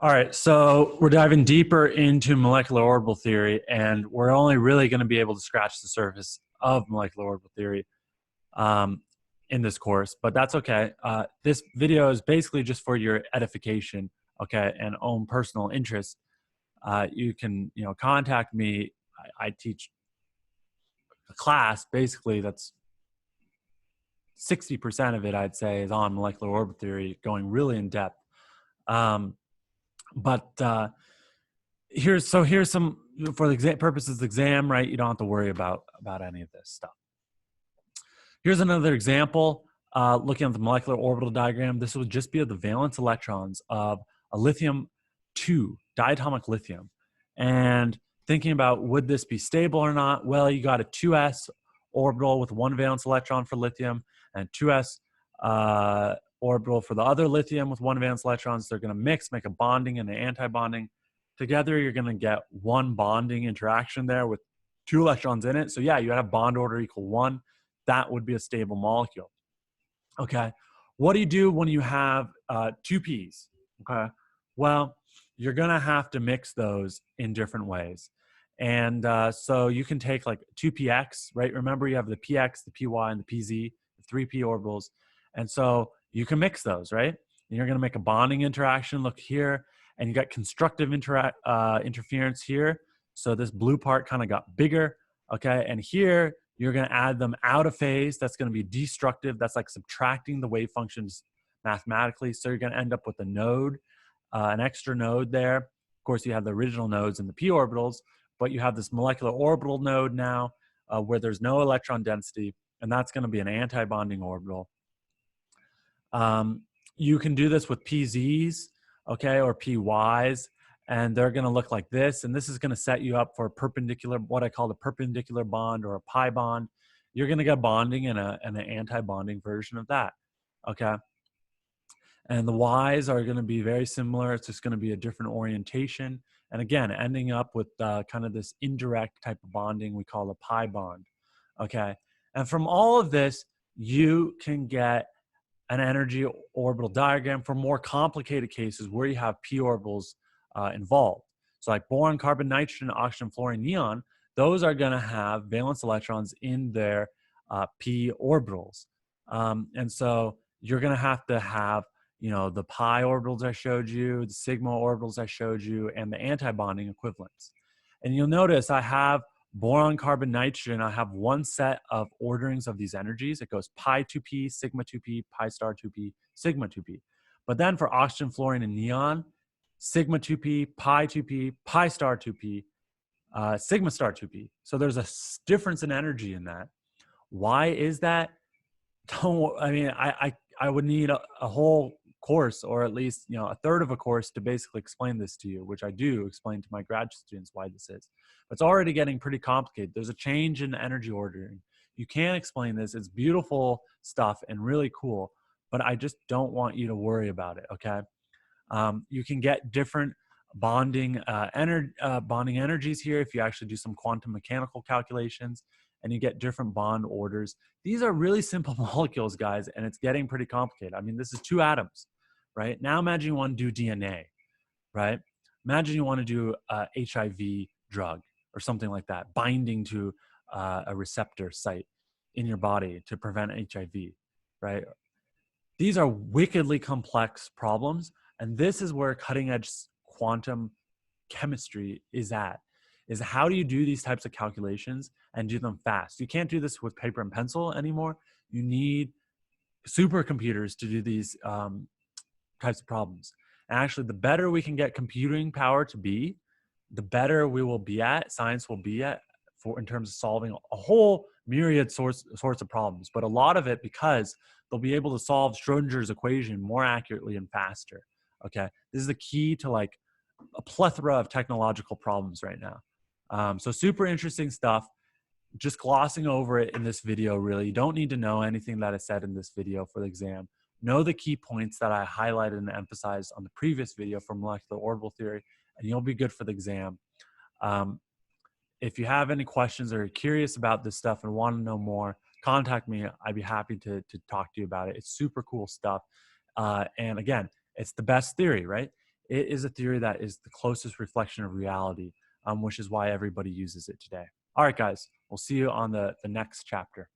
All right, so we're diving deeper into molecular orbital theory, and we're only really going to be able to scratch the surface of molecular orbital theory um, in this course, but that's okay. This video is basically just for your edification, okay, and own personal interest. You can, contact me. I teach a class basically that's 60% of it, I'd say, is on molecular orbital theory, going really in depth. But here's some for the purposes of the exam, right? You don't have to worry about any of this stuff. Here's another example. Looking at the molecular orbital diagram, this would just be of the valence electrons of a lithium-2 diatomic lithium, and thinking about would this be stable or not. Well, you got a 2s orbital with one valence electron for lithium and 2s orbital for the other lithium with one valence electrons. They're going to mix, make a bonding and an anti-bonding. Together, you're going to get one bonding interaction there with two electrons in it. So yeah, you have bond order equal 1. That would be a stable molecule. Okay. What do you do when you have two P's? Okay. Well, you're going to have to mix those in different ways. And so you can take like 2px, right? Remember, you have the px, the py, and the pz, the 3p orbitals. And so you can mix those, right? And you're going to make a bonding interaction. Look here. And you got constructive interference here. So this blue part kind of got bigger. Okay. And here, you're going to add them out of phase. That's going to be destructive. That's like subtracting the wave functions mathematically. So you're going to end up with a node, an extra node there. Of course, you have the original nodes in the p orbitals, but you have this molecular orbital node now where there's no electron density, and that's going to be an anti-bonding orbital. You can do this with PZs, okay, or PYs, and they're going to look like this. And this is going to set you up for a perpendicular, what I call the perpendicular bond or a pi bond. You're going to get bonding and an anti-bonding version of that, okay? And the Ys are going to be very similar. It's just going to be a different orientation. And again, ending up with kind of this indirect type of bonding we call a pi bond, okay? And from all of this, you can get an energy orbital diagram for more complicated cases where you have p orbitals involved. So like boron, carbon, nitrogen, oxygen, fluorine, neon, those are going to have valence electrons in their p orbitals. And so you're going to have, the pi orbitals I showed you, the sigma orbitals I showed you, and the anti-bonding equivalents. And you'll notice I have boron, carbon, nitrogen. I have one set of orderings of these energies. It goes pi 2p, sigma 2p, pi star 2p, sigma 2p. But then for oxygen, fluorine, and neon, sigma 2p, pi 2p, pi star 2p, sigma star 2p. So there's a difference in energy in that. Why is that? I would need a whole course, or at least a third of a course, to basically explain this to you, which I do explain to my graduate students why this is. But it's already getting pretty complicated. There's a change in energy ordering. You can't explain this. It's beautiful stuff and really cool, but I just don't want you to worry about it, okay? You can get different bonding energies here if you actually do some quantum mechanical calculations, and you get different bond orders. These are really simple molecules, guys, and it's getting pretty complicated. I mean, this is 2 atoms, right? Now imagine you want to do DNA, right? Imagine you want to do a HIV drug or something like that, binding to a receptor site in your body to prevent HIV, right? These are wickedly complex problems, and this is where cutting-edge quantum chemistry is at. Is how do you do these types of calculations and do them fast? You can't do this with paper and pencil anymore. You need supercomputers to do these types of problems. And actually, the better we can get computing power to be, the better we will be at, science will be at, in terms of solving a whole myriad sorts of problems. But a lot of it because they'll be able to solve Schrodinger's equation more accurately and faster. Okay, this is the key to like a plethora of technological problems right now. So super interesting stuff. Just glossing over it in this video, really. You don't need to know anything that I said in this video for the exam. Know the key points that I highlighted and emphasized on the previous video for molecular orbital theory, and you'll be good for the exam. If you have any questions or you're curious about this stuff and want to know more, contact me. I'd be happy to talk to you about it. It's super cool stuff. And again, it's the best theory, right? it is a theory that is the closest reflection of reality, which is why everybody uses it today. All right, guys, we'll see you on the next chapter.